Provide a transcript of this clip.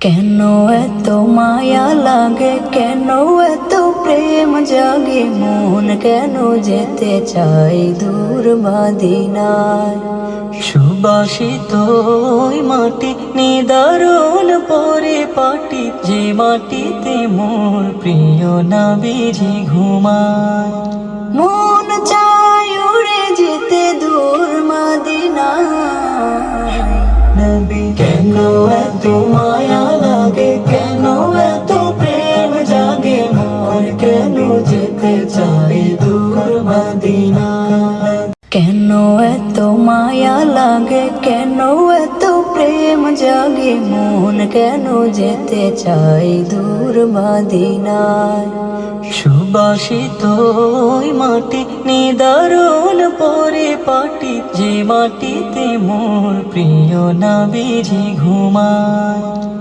কেন এত মায়া লাগে, কেন এত প্রেম জাগে, মন কেন যেতে চাই দূর মদিনায়। সুবাসিত ওই মাটি নিদারুণ পরিপাটি, যে মাটিতে মোর প্রিয় নবীজি ঘুমায়। মন চায় উড়ে যেতে দূর মদিনায়। নবী কেন এত মায়া লাগে, কেন এত প্রেম জাগে, মন কেন যেতে চাই দূর মদিনায়। কেন এত মায়া লাগে, কেন এত প্রেম জাগে, মন কেন যেতে চাই দূর মদিনায়। সুবাসিত ওই মাটি নিদারুণ পরিপাটি, যে মাটিতে মোর প্রিয় নবীজি ঘুমায়।